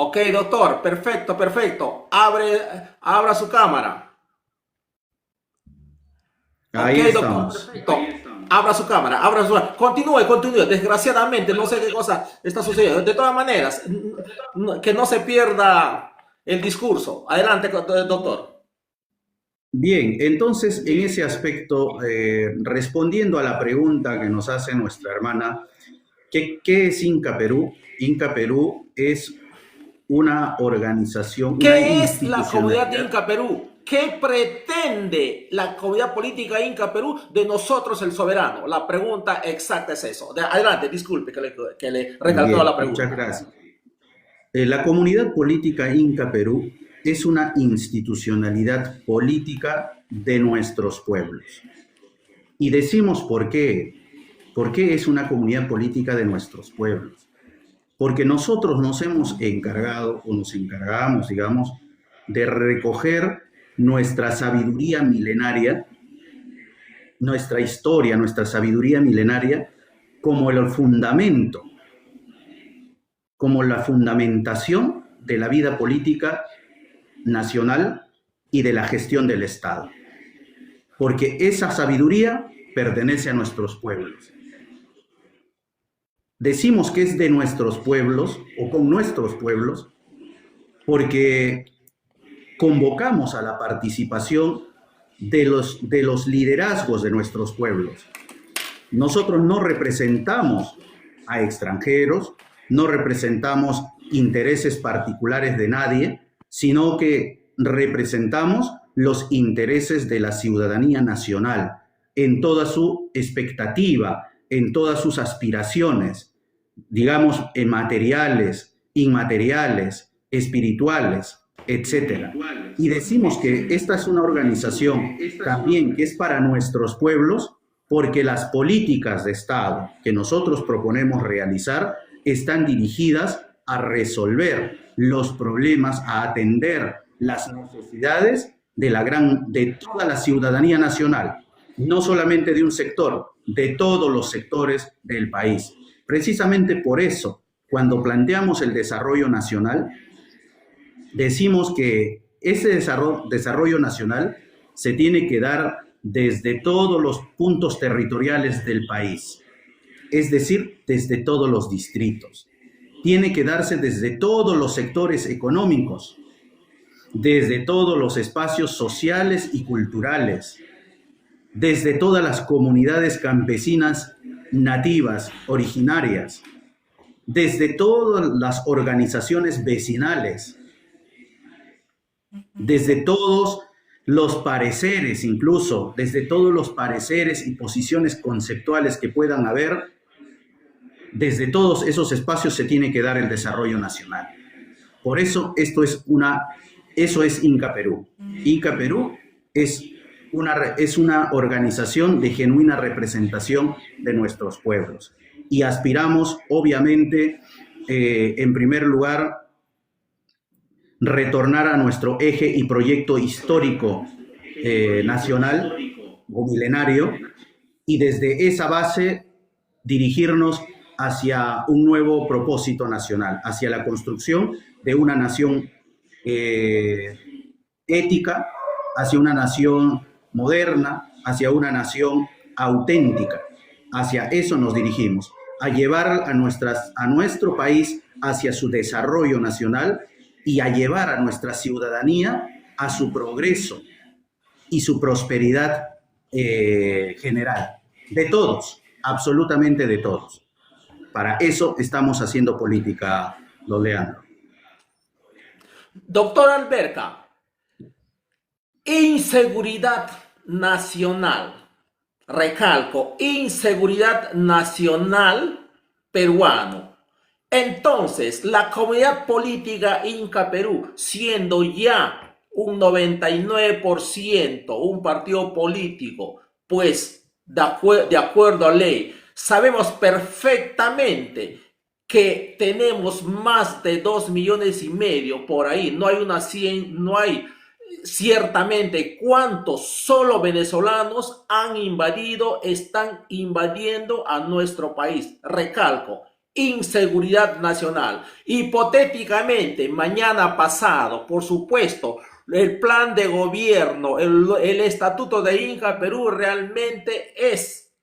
Ok, doctor, perfecto, perfecto. Abra su cámara. Ok, Ahí doctor, estamos. perfecto. Abra su cámara, abra su cámara. Continúe, continúe. Desgraciadamente, no sé qué cosa está sucediendo. De todas maneras, que no se pierda el discurso. Adelante, doctor. Bien, entonces en ese aspecto, respondiendo a la pregunta que nos hace nuestra hermana, ¿qué es Inca Perú? Inca Perú es una organización, una ¿Qué es la comunidad institucionalidad. Inca Perú? ¿Qué pretende la comunidad política Inca Perú de nosotros el soberano? La pregunta exacta es eso. Adelante, disculpe que le recalcó la Bien, muchas pregunta. gracias. La comunidad política Inca Perú es una institucionalidad política de nuestros pueblos. Y decimos por qué es una comunidad política de nuestros pueblos. Porque nosotros nos hemos encargado o nos encargamos, digamos, de recoger nuestra sabiduría milenaria, nuestra historia, nuestra sabiduría milenaria, como el fundamento, como la fundamentación de la vida política nacional y de la gestión del Estado. Porque esa sabiduría pertenece a nuestros pueblos. Decimos que es de nuestros pueblos o con nuestros pueblos porque convocamos a la participación de los liderazgos de nuestros pueblos. Nosotros no representamos a extranjeros, no representamos intereses particulares de nadie, sino que representamos los intereses de la ciudadanía nacional en toda su expectativa, en todas sus aspiraciones, digamos, en materiales, inmateriales, espirituales, etcétera. Y decimos que esta es una organización también que es para nuestros pueblos porque las políticas de Estado que nosotros proponemos realizar están dirigidas a resolver los problemas, a atender las necesidades de toda la ciudadanía nacional, no solamente de un sector, de todos los sectores del país. Precisamente por eso, cuando planteamos el desarrollo nacional, decimos que ese desarrollo nacional se tiene que dar desde todos los puntos territoriales del país, es decir, desde todos los distritos. Tiene que darse desde todos los sectores económicos, desde todos los espacios sociales y culturales, desde todas las comunidades campesinas nativas, originarias, desde todas las organizaciones vecinales, desde todos los pareceres, incluso desde todos los pareceres y posiciones conceptuales que puedan haber, desde todos esos espacios se tiene que dar el desarrollo nacional. Por eso eso es Inca Perú. Inca Perú es una organización de genuina representación de nuestros pueblos. Y aspiramos, obviamente, en primer lugar, retornar a nuestro eje y proyecto histórico nacional o milenario y desde esa base dirigirnos hacia un nuevo propósito nacional, hacia la construcción de una nación eh, ética, hacia una nación moderna, hacia una nación auténtica. Hacia eso nos dirigimos, a llevar a nuestro país hacia su desarrollo nacional y a llevar a nuestra ciudadanía a su progreso y su prosperidad general. De todos, absolutamente de todos. Para eso estamos haciendo política, don Leandro. Doctor Alberca, inseguridad nacional. Recalco, inseguridad nacional peruano. Entonces, la comunidad política Inca Perú, siendo ya un 99% un partido político, pues de acuerdo a ley, sabemos perfectamente que tenemos más de 2,5 millones por ahí. No hay una 100, no hay ciertamente cuántos solo venezolanos han invadido, están invadiendo a nuestro país. Recalco, inseguridad nacional. Hipotéticamente, mañana pasado, por supuesto, el plan de gobierno, el estatuto de Inca Perú realmente es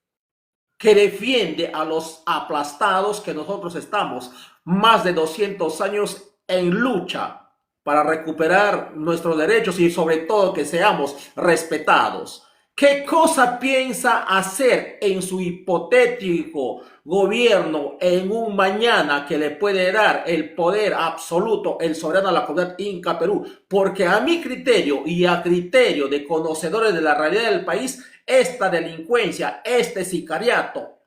que defiende a los aplastados, que nosotros estamos más de 200 años en lucha para recuperar nuestros derechos y sobre todo que seamos respetados. ¿Qué cosa piensa hacer en su hipotético gobierno en un mañana que le puede dar el poder absoluto, el soberano a la comunidad Inca Perú? Porque a mi criterio y a criterio de conocedores de la realidad del país, esta delincuencia, este sicariato,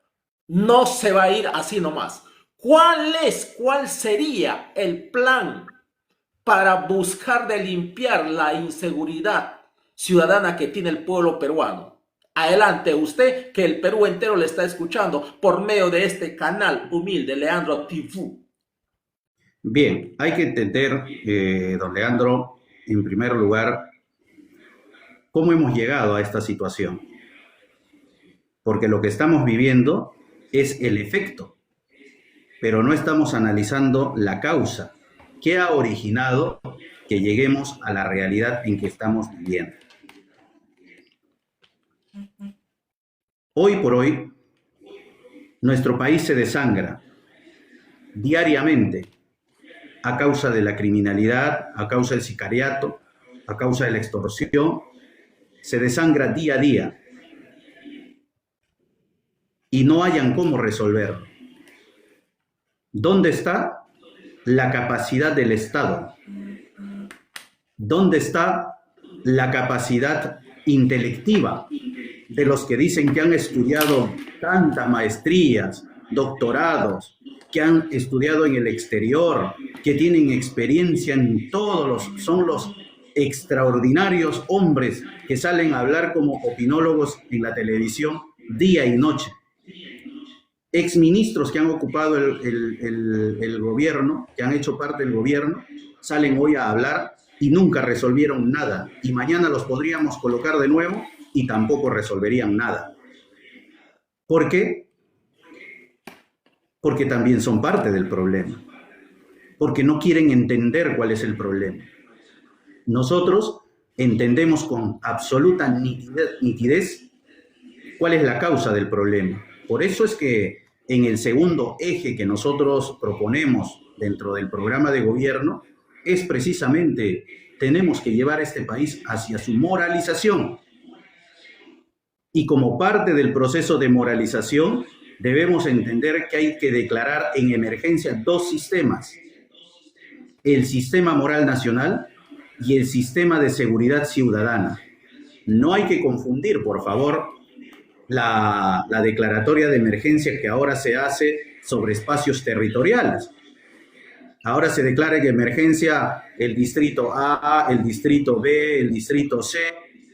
no se va a ir así nomás. ¿Cuál sería el plan para buscar de limpiar la inseguridad ciudadana que tiene el pueblo peruano? Adelante usted, que el Perú entero le está escuchando por medio de este canal humilde, Leandro Tifú. Bien, hay que entender, don Leandro, en primer lugar, cómo hemos llegado a esta situación. Porque lo que estamos viviendo es el efecto, pero no estamos analizando la causa que ha originado que lleguemos a la realidad en que estamos viviendo. Hoy por hoy, nuestro país se desangra diariamente a causa de la criminalidad, a causa del sicariato, a causa de la extorsión. Se desangra día a día y no hayan cómo resolverlo. ¿Dónde está la capacidad del Estado? ¿Dónde está la capacidad intelectiva de los que dicen que han estudiado tantas maestrías, doctorados, que han estudiado en el exterior, que tienen experiencia en son los extraordinarios hombres que salen a hablar como opinólogos en la televisión día y noche? Exministros que han ocupado el gobierno, que han hecho parte del gobierno, salen hoy a hablar y nunca resolvieron nada. Y mañana los podríamos colocar de nuevo y tampoco resolverían nada. ¿Por qué? Porque también son parte del problema. Porque no quieren entender cuál es el problema. Nosotros entendemos con absoluta nitidez cuál es la causa del problema. Por eso es que en el segundo eje que nosotros proponemos dentro del programa de gobierno es precisamente tenemos que llevar a este país hacia su moralización. Y como parte del proceso de moralización debemos entender que hay que declarar en emergencia dos sistemas: el sistema moral nacional y el sistema de seguridad ciudadana. No hay que confundir, por favor, la declaratoria de emergencia que ahora se hace sobre espacios territoriales. Ahora se declara en emergencia el distrito A, el distrito B, el distrito C,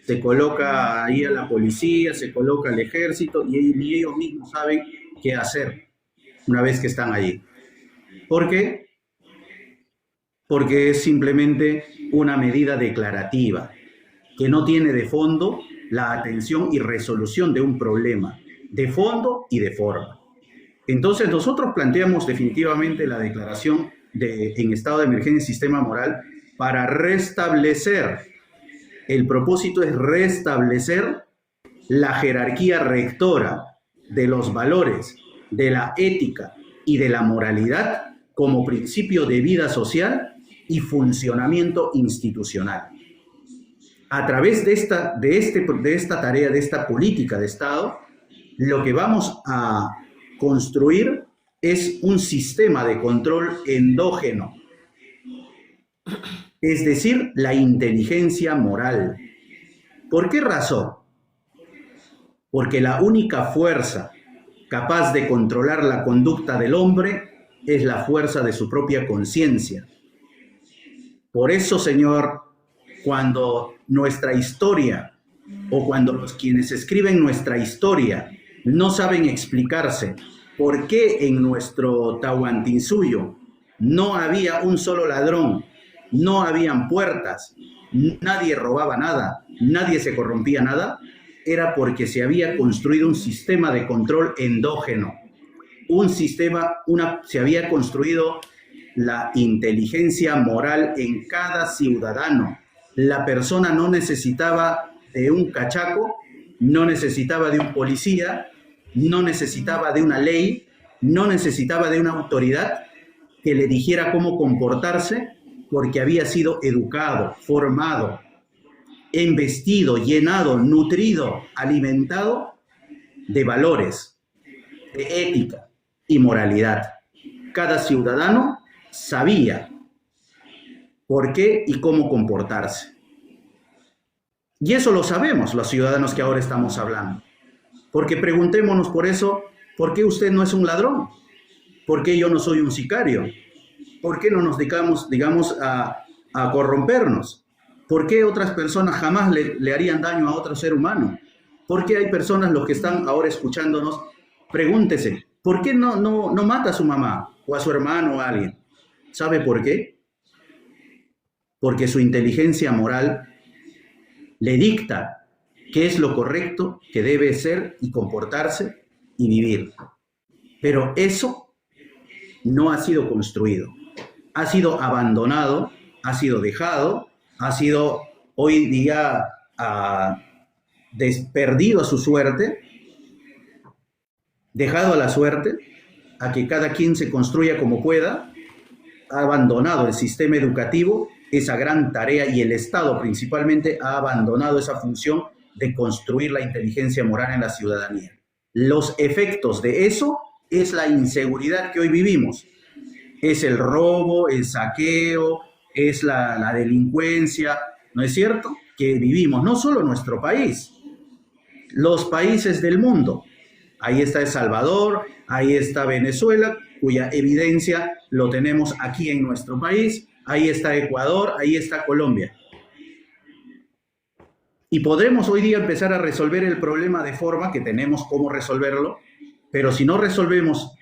se coloca ahí a la policía, se coloca al ejército y ni ellos mismos saben qué hacer una vez que están allí. ¿Por qué? Porque es simplemente una medida declarativa que no tiene de fondo la atención y resolución de un problema, de fondo y de forma. Entonces nosotros planteamos definitivamente la declaración en estado de emergencia y sistema moral para restablecer, el propósito es restablecer la jerarquía rectora de los valores, de la ética y de la moralidad como principio de vida social y funcionamiento institucional. A través de esta tarea, de esta política de Estado, lo que vamos a construir es un sistema de control endógeno, es decir, la inteligencia moral. ¿Por qué razón? Porque la única fuerza capaz de controlar la conducta del hombre es la fuerza de su propia conciencia. Por eso, Señor, cuando nuestra historia o cuando quienes escriben nuestra historia no saben explicarse por qué en nuestro Tahuantinsuyo no había un solo ladrón, no habían puertas, nadie robaba nada, nadie se corrompía nada, era porque se había construido un sistema de control endógeno. un sistema, se había construido la inteligencia moral en cada ciudadano. La persona no necesitaba de un cachaco, no necesitaba de un policía, no necesitaba de una ley, no necesitaba de una autoridad que le dijera cómo comportarse, porque había sido educado, formado, embestido, llenado, nutrido, alimentado de valores, de ética y moralidad. Cada ciudadano sabía por qué y cómo comportarse. Y eso lo sabemos los ciudadanos que ahora estamos hablando. Porque preguntémonos por eso, ¿por qué usted no es un ladrón? ¿Por qué yo no soy un sicario? ¿Por qué no nos dedicamos, digamos, a corrompernos? ¿Por qué otras personas jamás le harían daño a otro ser humano? ¿Por qué hay personas, los que están ahora escuchándonos, pregúntese, ¿por qué no mata a su mamá o a su hermano o a alguien? ¿Sabe por qué? Porque su inteligencia moral le dicta qué es lo correcto que debe ser y comportarse y vivir. Pero eso no ha sido construido. Ha sido abandonado, ha sido dejado, ha sido hoy día perdido a su suerte, dejado a la suerte, a que cada quien se construya como pueda, ha abandonado el sistema educativo, esa gran tarea, y el Estado principalmente ha abandonado esa función de construir la inteligencia moral en la ciudadanía. Los efectos de eso es la inseguridad que hoy vivimos. Es el robo, el saqueo, es la delincuencia, ¿no es cierto? Que vivimos, no solo nuestro país, los países del mundo. Ahí está El Salvador, ahí está Venezuela, cuya evidencia lo tenemos aquí en nuestro país. Ahí está Ecuador, ahí está Colombia. Y podremos hoy día empezar a resolver el problema de forma que tenemos cómo resolverlo, pero si no resolvemos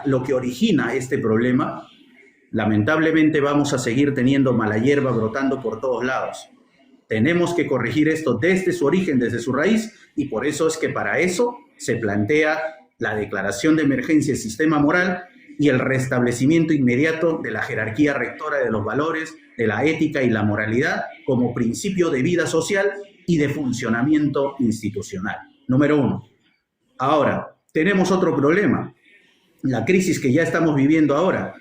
lo que origina este problema, lamentablemente vamos a seguir teniendo mala hierba brotando por todos lados. Tenemos que corregir esto desde su origen, desde su raíz, y por eso es que para eso se plantea la declaración de emergencia del sistema moral y el restablecimiento inmediato de la jerarquía rectora de los valores, de la ética y la moralidad como principio de vida social y de funcionamiento institucional. Número 1. Ahora, tenemos otro problema, la crisis que ya estamos viviendo ahora.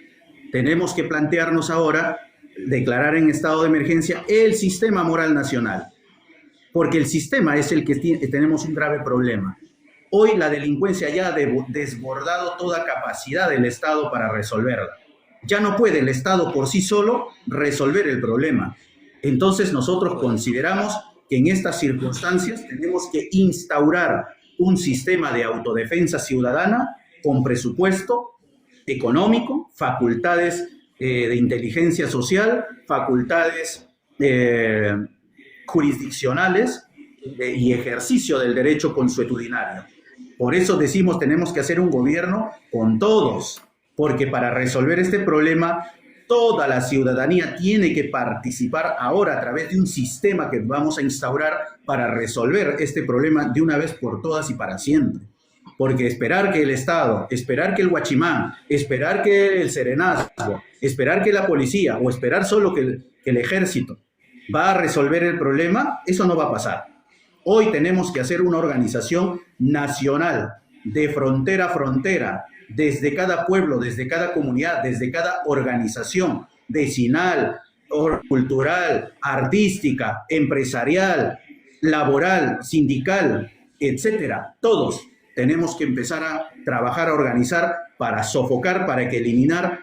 Tenemos que plantearnos ahora declarar en estado de emergencia el sistema moral nacional, porque el sistema es el que tenemos un grave problema. Hoy la delincuencia ya ha desbordado toda capacidad del Estado para resolverla. Ya no puede el Estado por sí solo resolver el problema. Entonces nosotros consideramos que en estas circunstancias tenemos que instaurar un sistema de autodefensa ciudadana con presupuesto económico, facultades de inteligencia social, facultades jurisdiccionales y ejercicio del derecho consuetudinario. Por eso decimos, tenemos que hacer un gobierno con todos, porque para resolver este problema, toda la ciudadanía tiene que participar ahora a través de un sistema que vamos a instaurar para resolver este problema de una vez por todas y para siempre. Porque esperar que el Estado, esperar que el guachimán, esperar que el serenazgo, esperar que la policía o esperar solo que el ejército va a resolver el problema, eso no va a pasar. Hoy tenemos que hacer una organización nacional, de frontera a frontera, desde cada pueblo, desde cada comunidad, desde cada organización vecinal, cultural, artística, empresarial, laboral, sindical, etcétera. Todos tenemos que empezar a trabajar, a organizar para sofocar, para que eliminar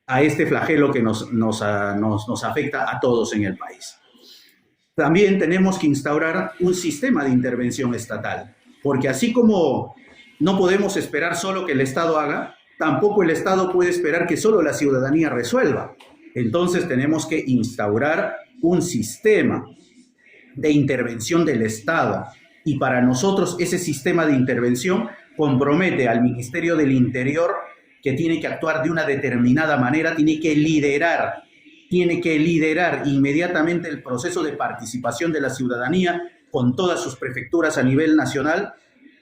a este flagelo que nos afecta a todos en el país. También tenemos que instaurar un sistema de intervención estatal, porque así como no podemos esperar solo que el Estado haga, tampoco el Estado puede esperar que solo la ciudadanía resuelva. Entonces tenemos que instaurar un sistema de intervención del Estado, y para nosotros ese sistema de intervención compromete al Ministerio del Interior, que tiene que actuar de una determinada manera, tiene que liderar inmediatamente el proceso de participación de la ciudadanía con todas sus prefecturas a nivel nacional.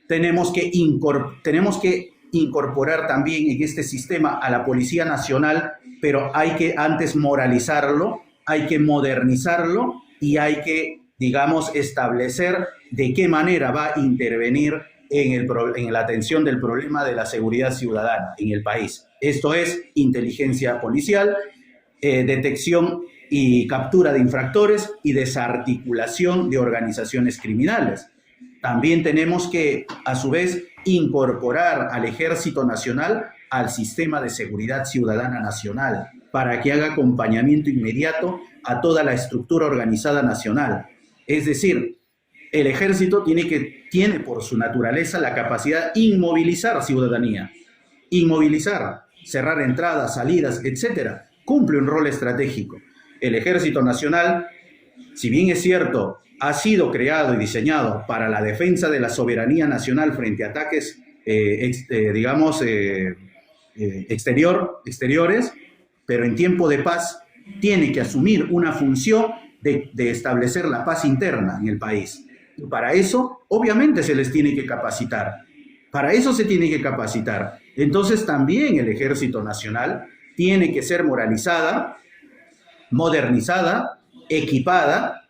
Tenemos que incorporar también en este sistema a la Policía Nacional, pero hay que antes moralizarlo, hay que modernizarlo y hay que, digamos, establecer de qué manera va a intervenir en la atención del problema de la seguridad ciudadana en el país. Esto es inteligencia policial, detección y captura de infractores y desarticulación de organizaciones criminales. También tenemos que, a su vez, incorporar al Ejército Nacional al sistema de seguridad ciudadana nacional para que haga acompañamiento inmediato a toda la estructura organizada nacional. Es decir, el Ejército tiene por su naturaleza la capacidad de inmovilizar ciudadanía, inmovilizar, cerrar entradas, salidas, etcétera. Cumple un rol estratégico. El Ejército Nacional, si bien es cierto, ha sido creado y diseñado para la defensa de la soberanía nacional frente a ataques, exteriores, pero en tiempo de paz tiene que asumir una función de establecer la paz interna en el país. Y para eso, obviamente, se les tiene que capacitar. Para eso se tiene que capacitar. Entonces, también el Ejército Nacional tiene que ser moralizada, modernizada, equipada,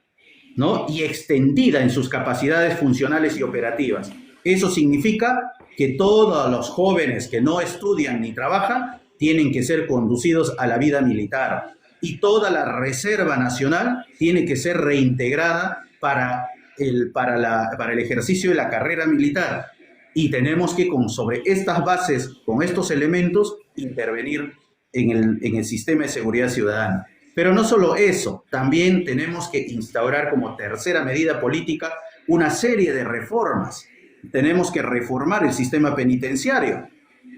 ¿no? Y extendida en sus capacidades funcionales y operativas. Eso significa que todos los jóvenes que no estudian ni trabajan tienen que ser conducidos a la vida militar y toda la Reserva Nacional tiene que ser reintegrada para el ejercicio de la carrera militar. Y tenemos que, sobre estas bases, con estos elementos, intervenir en el sistema de seguridad ciudadana. Pero no solo eso, también tenemos que instaurar como tercera medida política una serie de reformas. Tenemos que reformar el sistema penitenciario.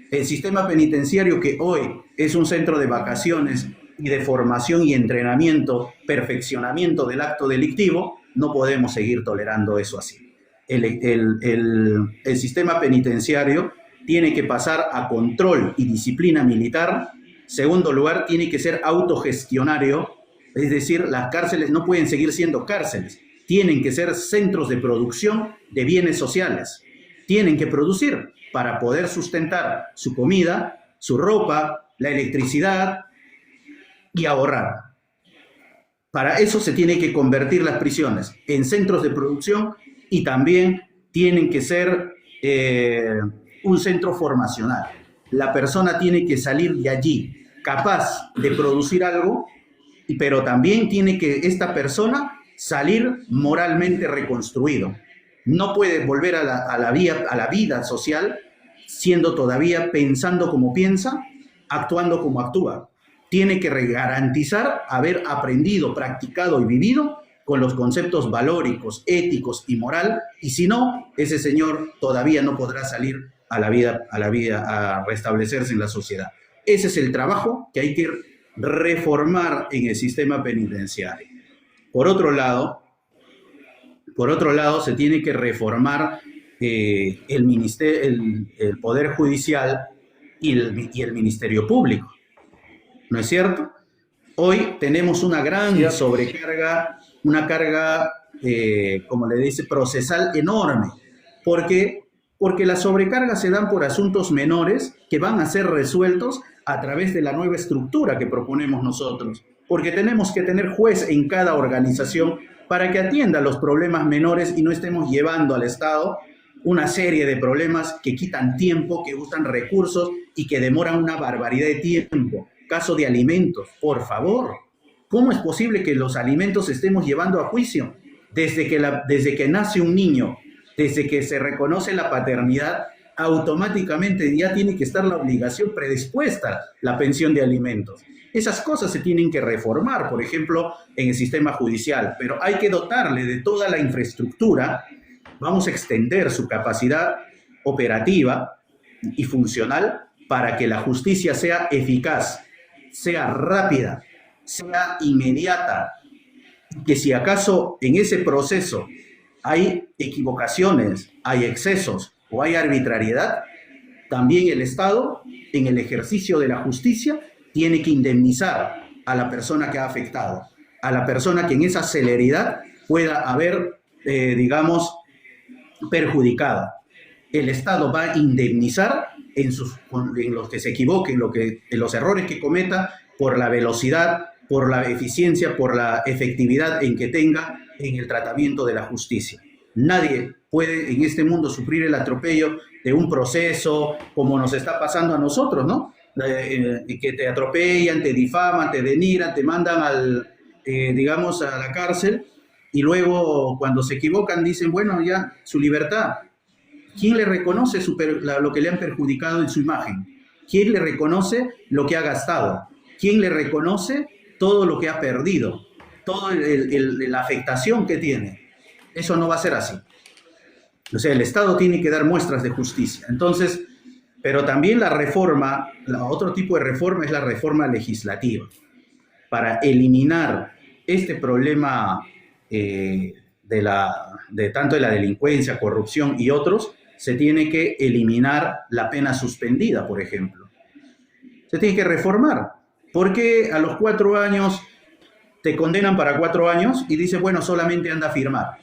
El sistema penitenciario que hoy es un centro de vacaciones y de formación y entrenamiento, perfeccionamiento del acto delictivo, no podemos seguir tolerando eso así. El sistema penitenciario tiene que pasar a control y disciplina militar. Segundo lugar, tiene que ser autogestionario, es decir, las cárceles no pueden seguir siendo cárceles, tienen que ser centros de producción de bienes sociales. Tienen que producir para poder sustentar su comida, su ropa, la electricidad y ahorrar. Para eso se tiene que convertir las prisiones en centros de producción y también tienen que ser un centro formacional. La persona tiene que salir de allí capaz de producir algo, pero también tiene que esta persona salir moralmente reconstruido. No puede volver a la vida social siendo todavía pensando como piensa, actuando como actúa. Tiene que garantizar haber aprendido, practicado y vivido con los conceptos valóricos, éticos y moral, y si no, ese señor todavía no podrá salir a la vida, a restablecerse en la sociedad. Ese es el trabajo que hay que reformar en el sistema penitenciario. Por otro lado, se tiene que reformar el Poder Judicial y el Ministerio Público. ¿No es cierto? Hoy tenemos una gran sobrecarga, una carga, como le dice, procesal enorme, porque las sobrecargas se dan por asuntos menores que van a ser resueltos a través de la nueva estructura que proponemos nosotros, porque tenemos que tener juez en cada organización para que atienda los problemas menores y no estemos llevando al Estado una serie de problemas que quitan tiempo, que gustan recursos y que demoran una barbaridad de tiempo. Caso de alimentos, por favor, ¿cómo es posible que los alimentos estemos llevando a juicio? Desde que nace un niño, desde que se reconoce la paternidad, automáticamente ya tiene que estar la obligación predispuesta la pensión de alimentos. Esas cosas se tienen que reformar, por ejemplo, en el sistema judicial, pero hay que dotarle de toda la infraestructura. Vamos a extender su capacidad operativa y funcional para que la justicia sea eficaz, sea rápida, sea inmediata, que si acaso en ese proceso hay equivocaciones, hay excesos o hay arbitrariedad, también el Estado, en el ejercicio de la justicia, tiene que indemnizar a la persona que ha afectado, a la persona que en esa celeridad pueda haber, perjudicado. El Estado va a indemnizar en los que se equivoque, en los errores que cometa, por la velocidad, por la eficiencia, por la efectividad en que tenga en el tratamiento de la justicia. Nadie puede en este mundo sufrir el atropello de un proceso como nos está pasando a nosotros, ¿no? Que te atropellan, te difaman, te denigran, te mandan digamos, a la cárcel, y luego cuando se equivocan dicen, bueno, ya, su libertad. ¿Quién le reconoce lo que le han perjudicado en su imagen? ¿Quién le reconoce lo que ha gastado? ¿Quién le reconoce todo lo que ha perdido? Toda la afectación que tiene. Eso no va a ser así. O sea, el Estado tiene que dar muestras de justicia. Entonces, pero también la reforma, otro tipo de reforma es la reforma legislativa, para eliminar este problema tanto de la delincuencia, corrupción y otros. Se tiene que eliminar la pena suspendida, por ejemplo. Se tiene que reformar. Porque a los 4 años te condenan para 4 años y dices, bueno, solamente anda a firmar?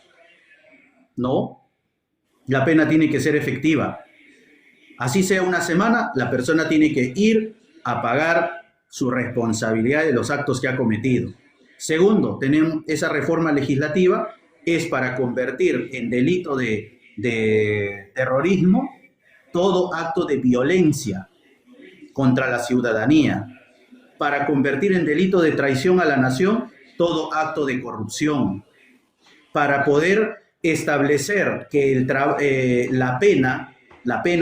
No, la pena tiene que ser efectiva. Así sea una semana, la persona tiene que ir a pagar su responsabilidad de los actos que ha cometido. Segundo, tenemos esa reforma legislativa, es para convertir en delito de terrorismo todo acto de violencia contra la ciudadanía, para convertir en delito de traición a la nación todo acto de corrupción, para poder establecer que la pena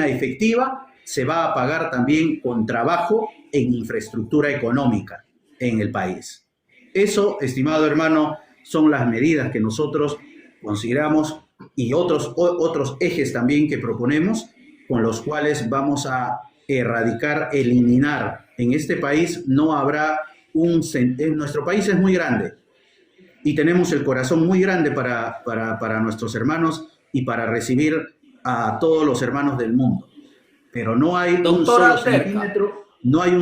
efectiva se va a pagar también con trabajo en infraestructura económica en el país. Eso, estimado hermano, son las medidas que nosotros consideramos y otros ejes también que proponemos, con los cuales vamos a erradicar, eliminar. En este país no habrá nuestro país es muy grande y tenemos el corazón muy grande para nuestros hermanos y para recibir a todos los hermanos del mundo. Pero no hay un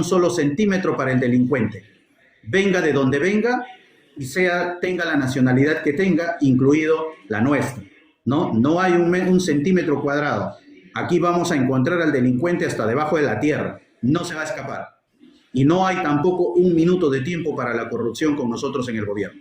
solo centímetro para el delincuente. Venga de donde venga y tenga la nacionalidad que tenga, incluido la nuestra. No hay un centímetro cuadrado. Aquí vamos a encontrar al delincuente hasta debajo de la tierra. No se va a escapar. Y no hay tampoco un minuto de tiempo para la corrupción con nosotros en el gobierno.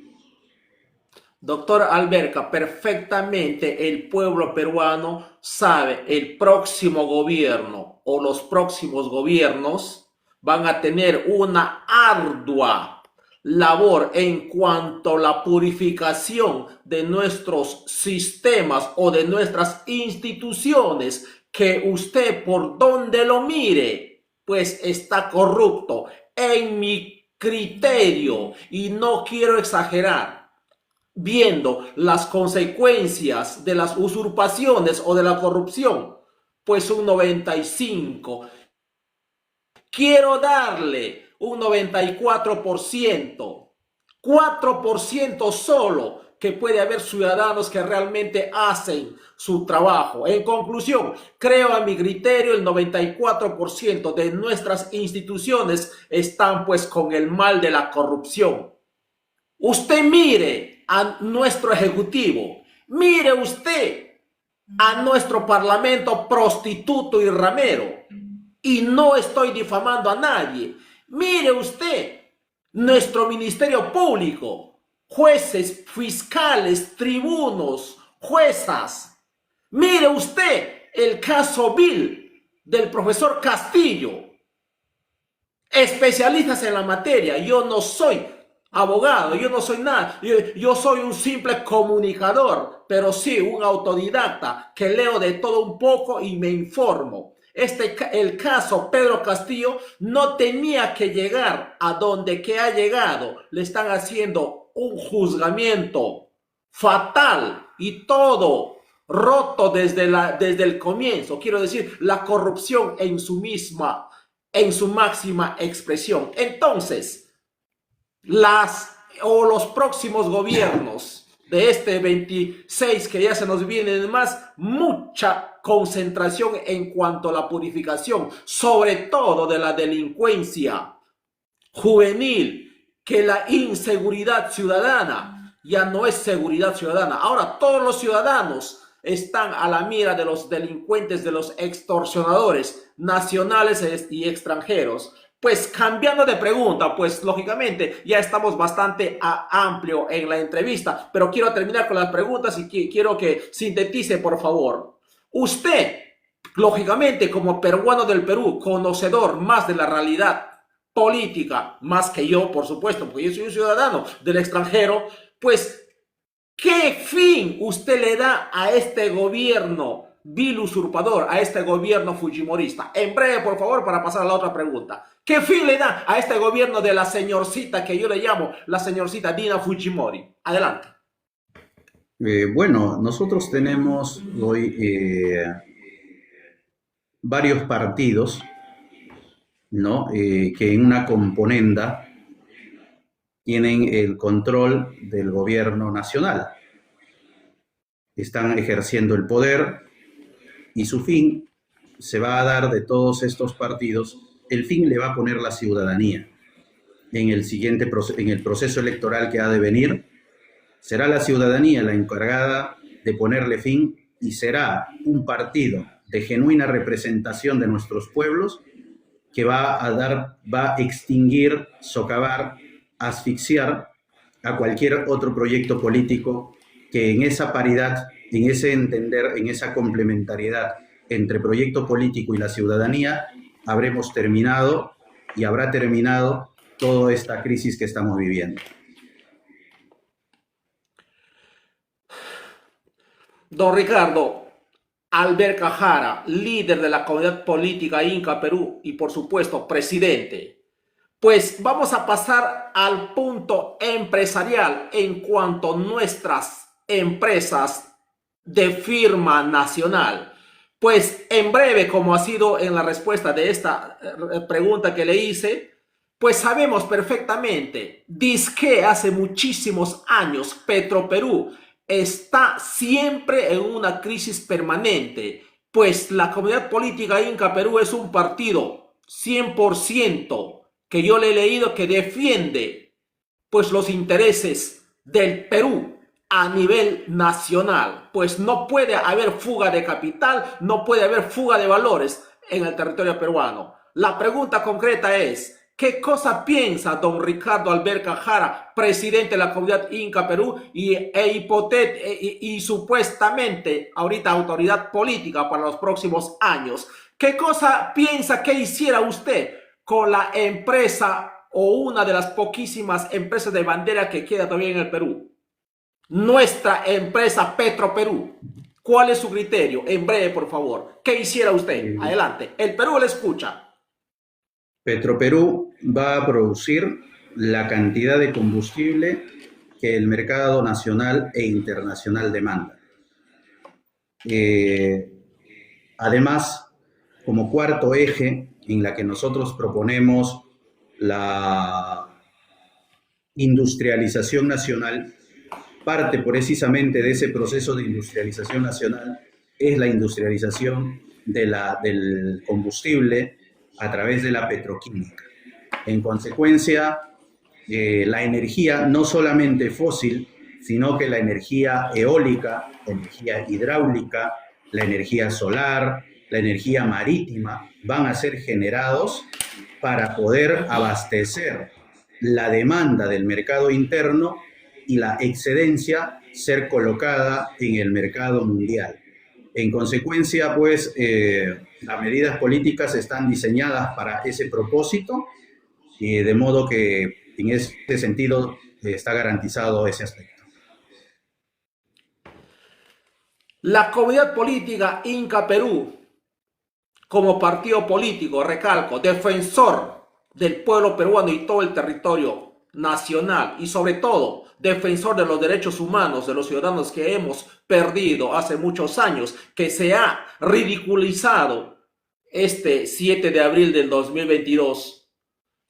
Doctor Alberca, perfectamente el pueblo peruano sabe el próximo gobierno o los próximos gobiernos van a tener una ardua labor en cuanto a la purificación de nuestros sistemas o de nuestras instituciones, que usted por donde lo mire, pues está corrupto en mi criterio, y no quiero exagerar, viendo las consecuencias de las usurpaciones o de la corrupción, pues un 95. Quiero darle un 94%, 4% solo, que puede haber ciudadanos que realmente hacen su trabajo. En conclusión, creo a mi criterio el 94% de nuestras instituciones están pues con el mal de la corrupción. Usted mire a nuestro ejecutivo, mire usted a nuestro parlamento prostituto y ramero, y no estoy difamando a nadie. Mire usted nuestro ministerio público, jueces, fiscales, tribunos, juezas. Mire usted el caso vil del profesor Castillo, especialistas en la materia. Yo no soy abogado, yo no soy nada, yo soy un simple comunicador, pero sí un autodidacta que leo de todo un poco y me informo. El caso Pedro Castillo no tenía que llegar a donde que ha llegado. Le están haciendo un juzgamiento fatal y todo roto desde el comienzo. Quiero decir, la corrupción en su máxima expresión. Entonces, los próximos gobiernos de este 26 que ya se nos vienen más, mucha concentración en cuanto a la purificación, sobre todo de la delincuencia juvenil, que la inseguridad ciudadana ya no es seguridad ciudadana. Ahora todos los ciudadanos están a la mira de los delincuentes, de los extorsionadores nacionales y extranjeros. Pues cambiando de pregunta, pues lógicamente ya estamos bastante amplio en la entrevista, pero quiero terminar con las preguntas y quiero que sintetice, por favor. Usted, lógicamente, como peruano del Perú, conocedor más de la realidad política, más que yo, por supuesto, porque yo soy un ciudadano del extranjero, pues, ¿qué fin usted le da a este gobierno vil usurpador, a este gobierno fujimorista? En breve, por favor, para pasar a la otra pregunta. ¿Qué fin le da a este gobierno de la señorcita que yo le llamo la señorcita Dina Fujimori? Adelante. Bueno, nosotros tenemos hoy varios partidos, ¿no? Que en una componenda tienen el control del gobierno nacional. Están ejerciendo el poder y su fin se va a dar de todos estos partidos. El fin le va a poner la ciudadanía en el proceso electoral que ha de venir. Será la ciudadanía la encargada de ponerle fin y será un partido de genuina representación de nuestros pueblos que va a extinguir, socavar, asfixiar a cualquier otro proyecto político que en esa paridad, en ese entender, en esa complementariedad entre proyecto político y la ciudadanía, habremos terminado y habrá terminado toda esta crisis que estamos viviendo. Don Ricardo Alberca Jara, líder de la comunidad política Inca Perú y por supuesto presidente. Pues vamos a pasar al punto empresarial en cuanto a nuestras empresas de firma nacional. Pues en breve, como ha sido en la respuesta de esta pregunta que le hice, pues sabemos perfectamente, dizque hace muchísimos años Petroperú está siempre en una crisis permanente, pues la comunidad política Inca Perú es un partido 100% que yo le he leído que defiende pues los intereses del Perú a nivel nacional, pues no puede haber fuga de capital, no puede haber fuga de valores en el territorio peruano. La pregunta concreta es, ¿qué cosa piensa don Ricardo Alberca Jara, presidente de la comunidad Inca Perú y supuestamente ahorita autoridad política para los próximos años? ¿Qué cosa piensa que hiciera usted con la empresa o una de las poquísimas empresas de bandera que queda todavía en el Perú? Nuestra empresa Petroperú. ¿Cuál es su criterio? En breve, por favor. ¿Qué hiciera usted? Adelante. El Perú le escucha. Petroperú va a producir la cantidad de combustible que el mercado nacional e internacional demanda. Además, como cuarto eje en la que nosotros proponemos la industrialización nacional, parte precisamente de ese proceso de industrialización nacional es la industrialización del combustible a través de la petroquímica. En consecuencia, la energía no solamente fósil, sino que la energía eólica, la energía hidráulica, la energía solar, la energía marítima, van a ser generados para poder abastecer la demanda del mercado interno y la excedencia ser colocada en el mercado mundial. En consecuencia, pues, las medidas políticas están diseñadas para ese propósito, de modo que en este sentido está garantizado ese aspecto. La comunidad política Inca Perú, como partido político, recalco, defensor del pueblo peruano y todo el territorio nacional y sobre todo defensor de los derechos humanos de los ciudadanos que hemos perdido hace muchos años, que se ha ridiculizado este 7 de abril del 2022.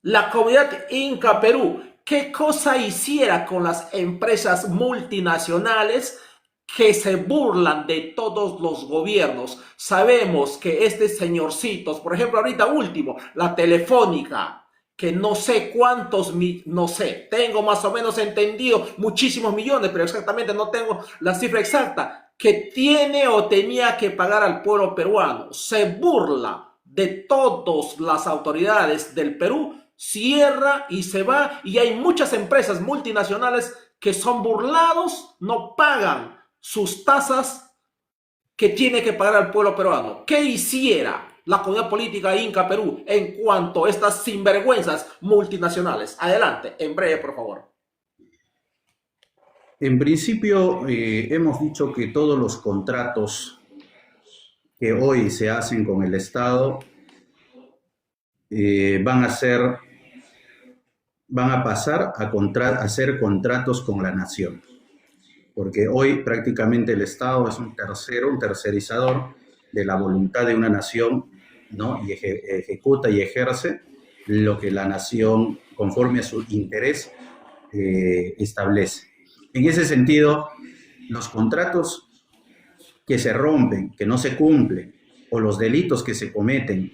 La comunidad Inca Perú, ¿qué cosa hiciera con las empresas multinacionales que se burlan de todos los gobiernos? Sabemos que señorcitos, por ejemplo, ahorita último, la Telefónica, que no sé cuántos, no sé, tengo más o menos entendido muchísimos millones, pero exactamente no tengo la cifra exacta, que tiene o tenía que pagar al pueblo peruano. Se burla de todas las autoridades del Perú, cierra y se va, y hay muchas empresas multinacionales que son burlados, no pagan sus tasas que tiene que pagar al pueblo peruano. ¿Qué hiciera la comunidad política Inca Perú en cuanto a estas sinvergüenzas multinacionales? Adelante, en breve, por favor. En principio, hemos dicho que todos los contratos que hoy se hacen con el Estado van a pasar a ser contratos con la nación. Porque hoy prácticamente el Estado es un tercerizador de la voluntad de una nación, ¿no? Y ejecuta y ejerce lo que la nación, conforme a su interés, establece. En ese sentido, los contratos que se rompen, que no se cumplen, o los delitos que se cometen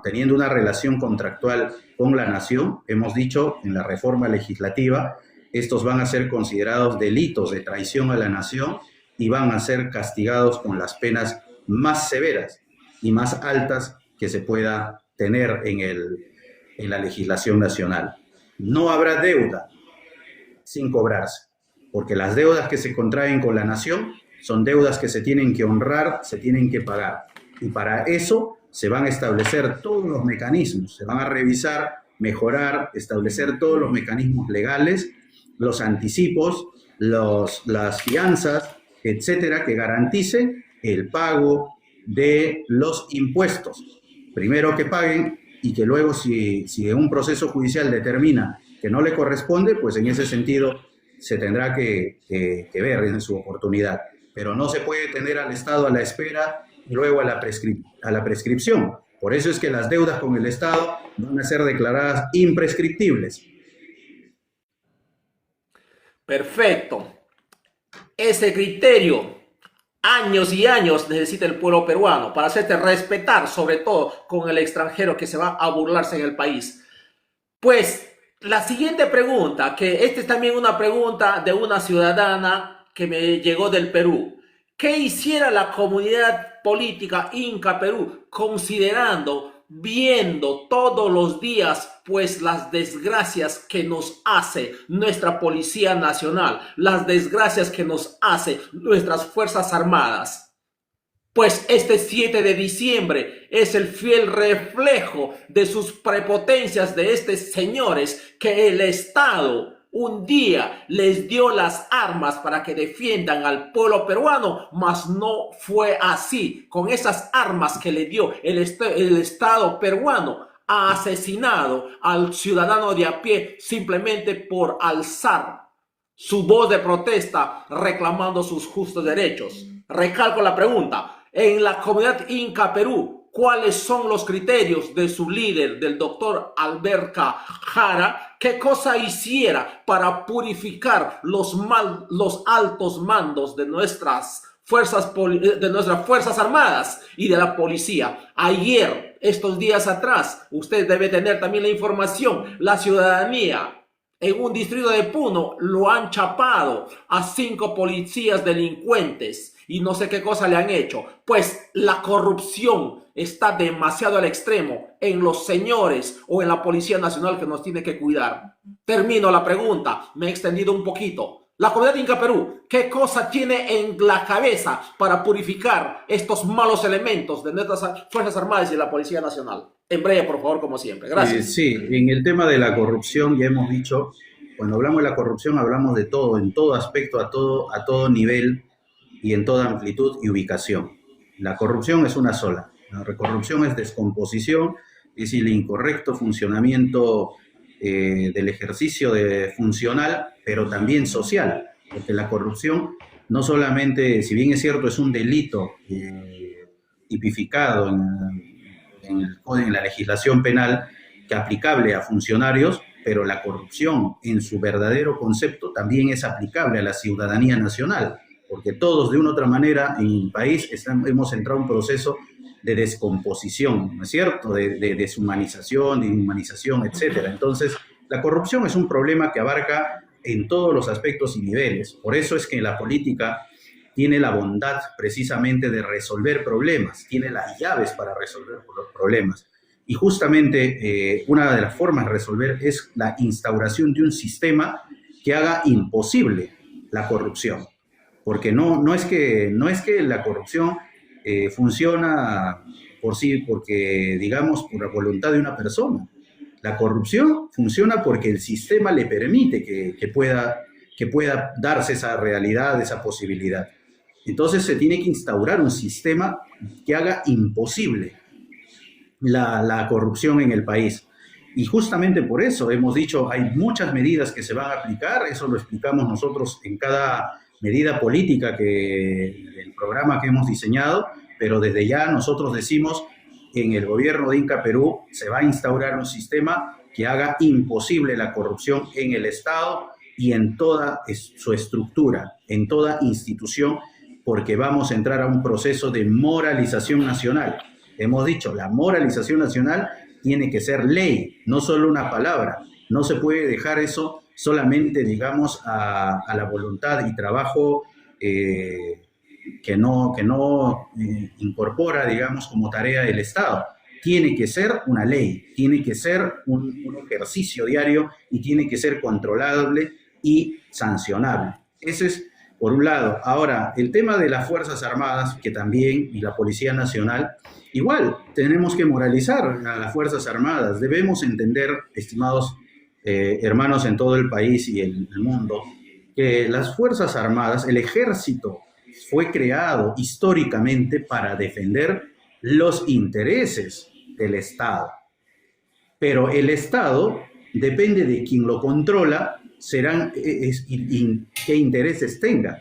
teniendo una relación contractual con la nación, hemos dicho en la reforma legislativa, estos van a ser considerados delitos de traición a la nación y van a ser castigados con las penas más severas y más altas que se pueda tener en la legislación nacional. No habrá deuda sin cobrarse, porque las deudas que se contraen con la nación son deudas que se tienen que honrar, se tienen que pagar. Y para eso se van a establecer todos los mecanismos, se van a revisar, mejorar, establecer todos los mecanismos legales, los anticipos, las fianzas, etcétera, que garanticen el pago de los impuestos. Primero que paguen y que luego si en un proceso judicial determina que no le corresponde, pues en ese sentido se tendrá que ver en su oportunidad. Pero no se puede tener al Estado a la espera y luego a la prescripción. Por eso es que las deudas con el Estado van a ser declaradas imprescriptibles. Perfecto. Ese criterio, años y años necesita el pueblo peruano para hacerte respetar, sobre todo con el extranjero que se va a burlarse en el país. Pues la siguiente pregunta, que esta es también una pregunta de una ciudadana que me llegó del Perú. ¿Qué hiciera la comunidad política Inca Perú considerando, viendo todos los días, pues las desgracias que nos hace nuestra Policía Nacional, las desgracias que nos hace nuestras Fuerzas Armadas? Pues este 7 de diciembre es el fiel reflejo de sus prepotencias de estos señores que el Estado un día les dio las armas para que defiendan al pueblo peruano, mas no fue así. Con esas armas que le dio el Estado peruano, ha asesinado al ciudadano de a pie simplemente por alzar su voz de protesta reclamando sus justos derechos. Recalco la pregunta. En la comunidad Inca Perú, ¿cuáles son los criterios de su líder, del doctor Alberca Jara? ¿Qué cosa hiciera para purificar los altos mandos de nuestras fuerzas armadas y de la policía? Ayer, estos días atrás, usted debe tener también la información, la ciudadanía en un distrito de Puno lo han chapado a 5 policías delincuentes y no sé qué cosa le han hecho. Pues la corrupción está demasiado al extremo en los señores o en la Policía Nacional que nos tiene que cuidar. Termino la pregunta, me he extendido un poquito. La comunidad Inca Perú, ¿qué cosa tiene en la cabeza para purificar estos malos elementos de nuestras Fuerzas Armadas y de la Policía Nacional? En breve, por favor, como siempre. Gracias. Sí, en el tema de la corrupción ya hemos dicho, cuando hablamos de la corrupción hablamos de todo, en todo aspecto, a todo nivel y en toda amplitud y ubicación. La corrupción es una sola. La corrupción es descomposición, es el incorrecto funcionamiento del ejercicio funcional, pero también social, porque la corrupción no solamente, si bien es cierto, es un delito tipificado en la legislación penal que aplicable a funcionarios, pero la corrupción en su verdadero concepto también es aplicable a la ciudadanía nacional, porque todos de una u otra manera en el país hemos entrado en un proceso de descomposición, ¿no es cierto?, de deshumanización, de inhumanización, etc. Entonces, la corrupción es un problema que abarca en todos los aspectos y niveles. Por eso es que la política tiene la bondad precisamente de resolver problemas, tiene las llaves para resolver los problemas. Y justamente una de las formas de resolver es la instauración de un sistema que haga imposible la corrupción. Porque no es que la corrupción funciona por sí, porque digamos por la voluntad de una persona. La corrupción funciona porque el sistema le permite que pueda darse esa realidad, esa posibilidad. Entonces se tiene que instaurar un sistema que haga imposible la corrupción en el país. Y justamente por eso hemos dicho, hay muchas medidas que se van a aplicar, eso lo explicamos nosotros en cada medida política del programa que hemos diseñado, pero desde ya nosotros decimos, en el gobierno de Inca Perú se va a instaurar un sistema que haga imposible la corrupción en el Estado y en toda su estructura, en toda institución, porque vamos a entrar a un proceso de moralización nacional. Hemos dicho, la moralización nacional tiene que ser ley, no solo una palabra. No se puede dejar eso solamente, digamos, a la voluntad y trabajo que no incorpora, digamos, como tarea del Estado. Tiene que ser una ley, tiene que ser un ejercicio diario y tiene que ser controlable y sancionable. Ese es por un lado. Ahora, el tema de las Fuerzas Armadas, que también, y la Policía Nacional, igual tenemos que moralizar a las Fuerzas Armadas. Debemos entender, estimados hermanos en todo el país y el mundo, que las Fuerzas Armadas, el ejército, fue creado históricamente para defender los intereses del Estado. Pero el Estado depende de quien lo controla, y qué intereses tenga.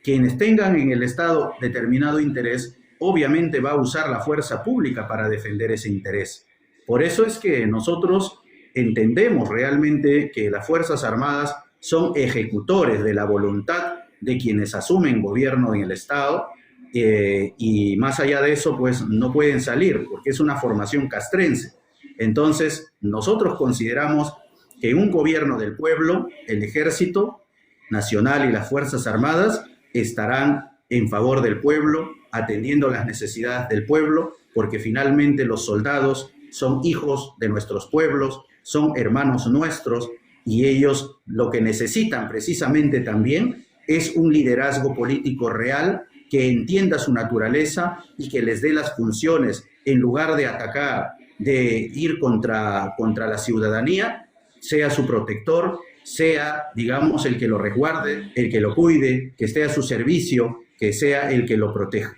Quienes tengan en el Estado determinado interés, obviamente va a usar la fuerza pública para defender ese interés. Por eso es que nosotros entendemos realmente que las Fuerzas Armadas son ejecutores de la voluntad de quienes asumen gobierno en el Estado, y más allá de eso, pues no pueden salir, porque es una formación castrense. Entonces, nosotros consideramos que en un gobierno del pueblo, el Ejército Nacional y las Fuerzas Armadas estarán en favor del pueblo, atendiendo las necesidades del pueblo, porque finalmente los soldados son hijos de nuestros pueblos, son hermanos nuestros, y ellos lo que necesitan precisamente también es un liderazgo político real que entienda su naturaleza y que les dé las funciones, en lugar de atacar, de ir contra la ciudadanía, sea su protector, sea, digamos, el que lo resguarde, el que lo cuide, que esté a su servicio, que sea el que lo proteja.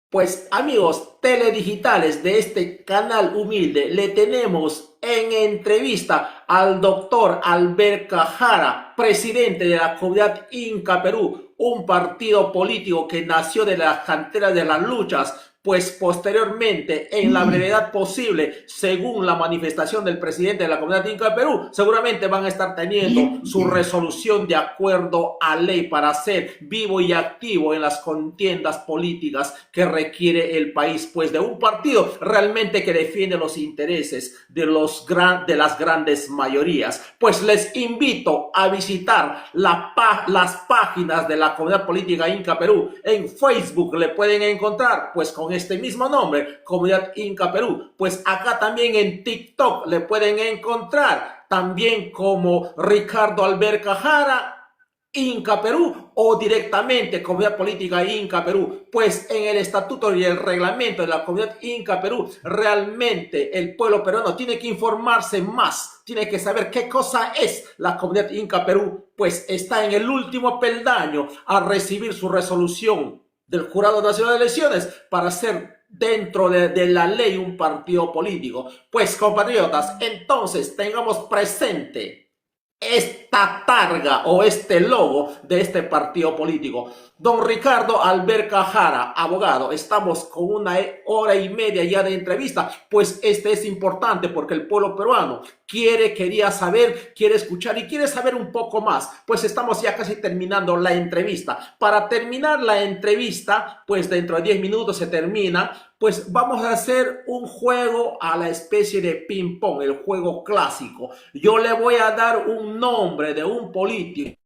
Pues amigos teledigitales de este canal humilde, le tenemos en entrevista al doctor Alberca Jara, presidente de la comunidad Inca Perú, un partido político que nació de las canteras de las luchas, pues posteriormente, en la brevedad posible, según la manifestación del presidente de la comunidad Inca Perú, seguramente van a estar teniendo su resolución de acuerdo a ley para ser vivo y activo en las contiendas políticas que requiere el país, pues de un partido realmente que defiende los intereses de las grandes mayorías. Pues les invito a visitar las páginas de la comunidad política Inca Perú. En Facebook le pueden encontrar, pues con este mismo nombre, Comunidad Inca Perú. Pues acá también en TikTok le pueden encontrar también como Ricardo Alberca Jara, Inca Perú, o directamente Comunidad Política Inca Perú. Pues en el estatuto y el reglamento de la Comunidad Inca Perú, realmente el pueblo peruano tiene que informarse más, tiene que saber qué cosa es la Comunidad Inca Perú, pues está en el último peldaño a recibir su resolución del Jurado Nacional de Elecciones para ser dentro de la ley un partido político. Pues compatriotas, entonces tengamos presente esta targa o este logo de este partido político. Don Ricardo Alberca Jara, abogado, estamos con 1 hora y media ya de entrevista, pues este es importante porque el pueblo peruano quería saber, quiere escuchar y quiere saber un poco más. Pues estamos ya casi terminando la entrevista. Para terminar la entrevista, pues dentro de 10 minutos se termina, pues vamos a hacer un juego a la especie de ping pong, el juego clásico. Yo le voy a dar un nombre de un político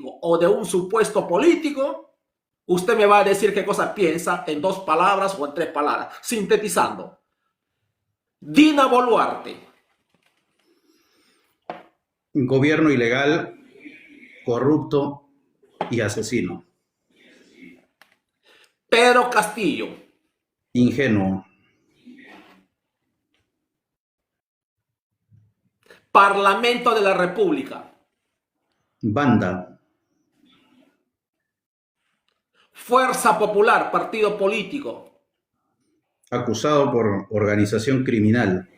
o de un supuesto político, usted me va a decir qué cosa piensa en 2 palabras o en 3 palabras, sintetizando. Dina Boluarte. Gobierno ilegal, corrupto y asesino. Pedro Castillo. Ingenuo. Parlamento de la República. Banda. Fuerza Popular, partido político. Acusado por organización criminal.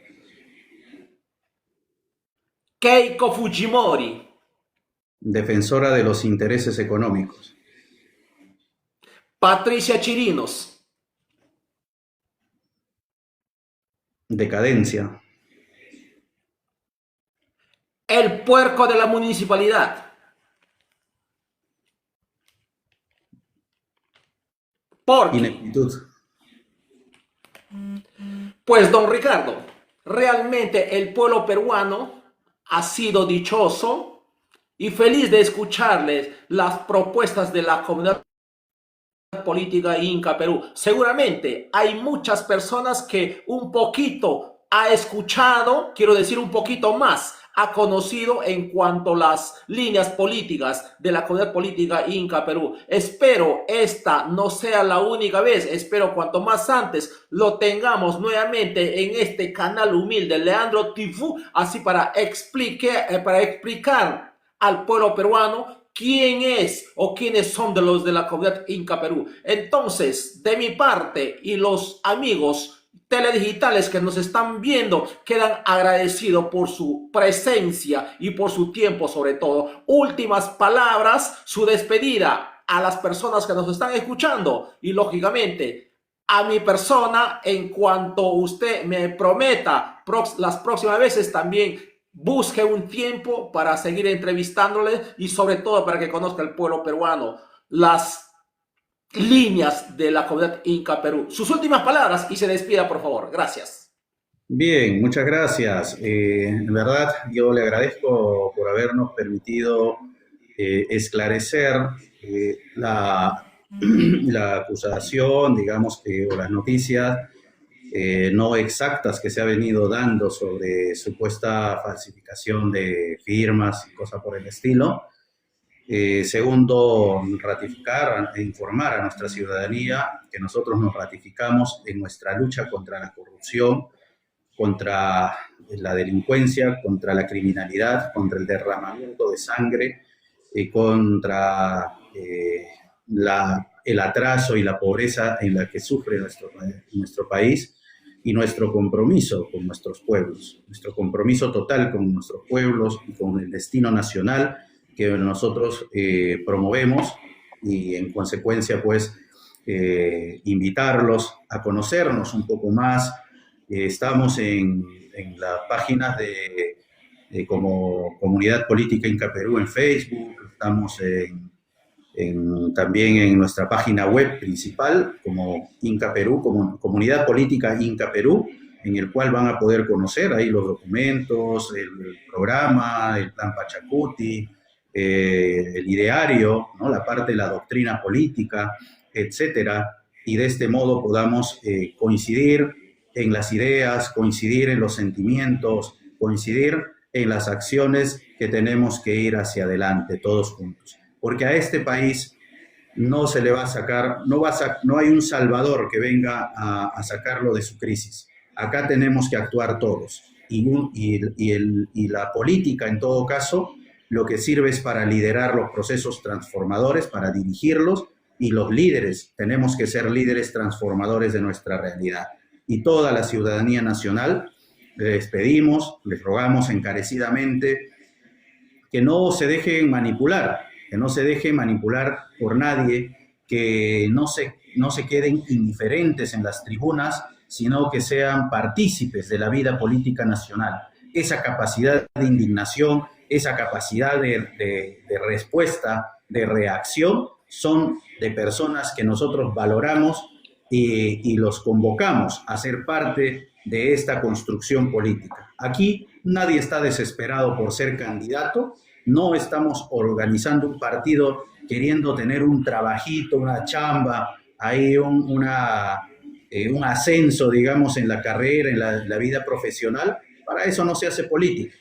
Keiko Fujimori. Defensora de los intereses económicos. Patricia Chirinos. Decadencia. El puerco de la municipalidad. Porky. Ineptitud. Pues, don Ricardo, realmente el pueblo peruano ha sido dichoso y feliz de escucharles las propuestas de la comunidad política Inca Perú. Seguramente hay muchas personas que un poquito ha escuchado, quiero decir un poquito más, ha conocido en cuanto a las líneas políticas de la comunidad política Inca Perú. Espero esta no sea la única vez, espero cuanto más antes lo tengamos nuevamente en este canal humilde Leandro Tifú, así para explicar al pueblo peruano quién es o quiénes son de los de la comunidad Inca Perú. Entonces, de mi parte y los amigos teledigitales que nos están viendo quedan agradecidos por su presencia y por su tiempo, sobre todo. Últimas palabras, su despedida a las personas que nos están escuchando y lógicamente a mi persona, en cuanto usted me prometa las próximas veces también busque un tiempo para seguir entrevistándole y sobre todo para que conozca el pueblo peruano las líneas de la comunidad Inca Perú. Sus últimas palabras y se despida, por favor. Gracias. Bien, muchas gracias. En verdad, yo le agradezco por habernos permitido esclarecer la acusación, digamos, o las noticias no exactas que se ha venido dando sobre supuesta falsificación de firmas y cosas por el estilo. Segundo, ratificar e informar a nuestra ciudadanía que nosotros nos ratificamos en nuestra lucha contra la corrupción, contra la delincuencia, contra la criminalidad, contra el derramamiento de sangre, contra el atraso y la pobreza en la que sufre nuestro país y nuestro compromiso con nuestros pueblos, nuestro compromiso total con nuestros pueblos y con el destino nacional que nosotros promovemos y en consecuencia pues invitarlos a conocernos un poco más. Estamos en las páginas como Comunidad Política Inca Perú en Facebook, estamos también en nuestra página web principal como Inca Perú, como Comunidad Política Inca Perú, en el cual van a poder conocer ahí los documentos, el programa, el Plan Pachacuti, el ideario, ¿no? La parte de la doctrina política, etcétera, y de este modo podamos coincidir en las ideas, coincidir en los sentimientos, coincidir en las acciones que tenemos que ir hacia adelante todos juntos. Porque a este país no se le va a sacar, no hay un salvador que venga a sacarlo de su crisis. Acá tenemos que actuar todos. Y la política, en todo caso, lo que sirve es para liderar los procesos transformadores, para dirigirlos, y los líderes, tenemos que ser líderes transformadores de nuestra realidad. Y toda la ciudadanía nacional, les pedimos, les rogamos encarecidamente que no se dejen manipular, por nadie, que no se queden indiferentes en las tribunas, sino que sean partícipes de la vida política nacional. Esa capacidad de indignación, esa capacidad de respuesta, de reacción, son de personas que nosotros valoramos y los convocamos a ser parte de esta construcción política. Aquí nadie está desesperado por ser candidato, no estamos organizando un partido queriendo tener un trabajito, una chamba, ahí un ascenso, digamos, en la carrera, en la vida profesional. Para eso no se hace política.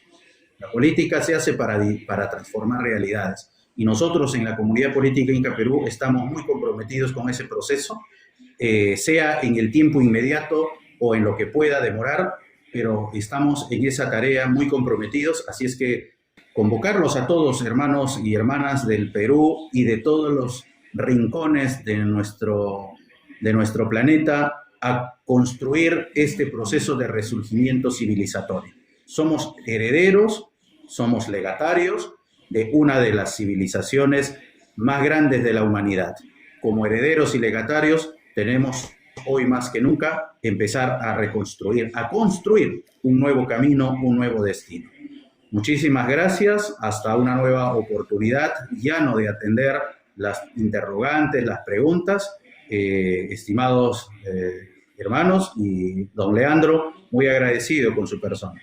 La política se hace para transformar realidades. Y nosotros en la comunidad política Inca Perú estamos muy comprometidos con ese proceso, sea en el tiempo inmediato o en lo que pueda demorar, pero estamos en esa tarea muy comprometidos, así es que convocarlos a todos, hermanos y hermanas del Perú y de todos los rincones de nuestro planeta a construir este proceso de resurgimiento civilizatorio. Somos herederos, somos legatarios de una de las civilizaciones más grandes de la humanidad. Como herederos y legatarios tenemos hoy más que nunca empezar a reconstruir, a construir un nuevo camino, un nuevo destino. Muchísimas gracias, hasta una nueva oportunidad, ya no de atender las interrogantes, las preguntas, estimados hermanos, y don Leandro, muy agradecido con su persona.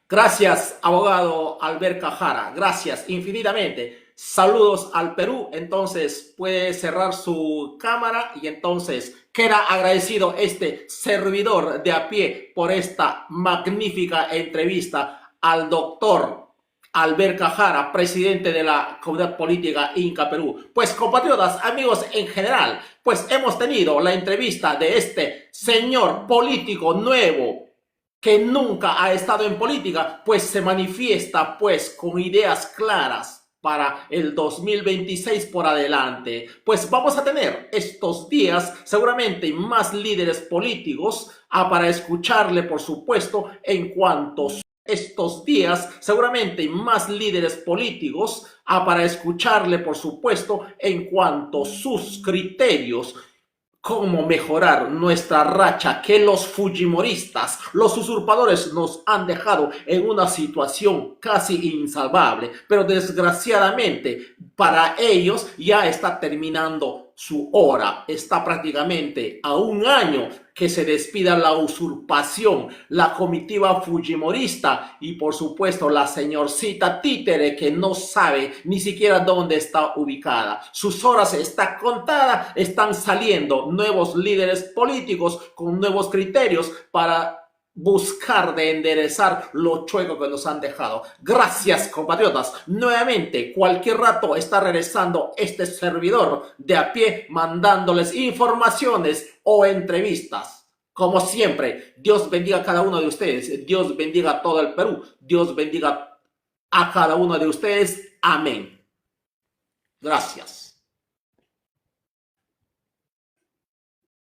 Gracias, abogado Albert Cajara. Gracias infinitamente. Saludos al Perú. Entonces puede cerrar su cámara y entonces queda agradecido este servidor de a pie por esta magnífica entrevista al doctor Albert Cajara, presidente de la Comunidad Política Inca Perú. Pues compatriotas, amigos en general, pues hemos tenido la entrevista de este señor político nuevo que nunca ha estado en política, pues se manifiesta pues con ideas claras para el 2026 por adelante. Pues vamos a tener estos días seguramente más líderes políticos para escucharle, por supuesto, en cuanto estos días seguramente más líderes políticos para escucharle, por supuesto, en cuanto a sus criterios, cómo mejorar nuestra racha que los fujimoristas, los usurpadores nos han dejado en una situación casi insalvable, pero desgraciadamente para ellos ya está terminando su hora, está prácticamente a un año que se despida la usurpación, la comitiva fujimorista y por supuesto la señorcita títere que no sabe ni siquiera dónde está ubicada. Sus horas están contadas, están saliendo nuevos líderes políticos con nuevos criterios para buscar de enderezar lo chueco que nos han dejado. Gracias, compatriotas. Nuevamente, cualquier rato está regresando este servidor de a pie mandándoles informaciones o entrevistas. Como siempre, Dios bendiga a cada uno de ustedes. Dios bendiga a todo el Perú. Dios bendiga a cada uno de ustedes. Amén. Gracias.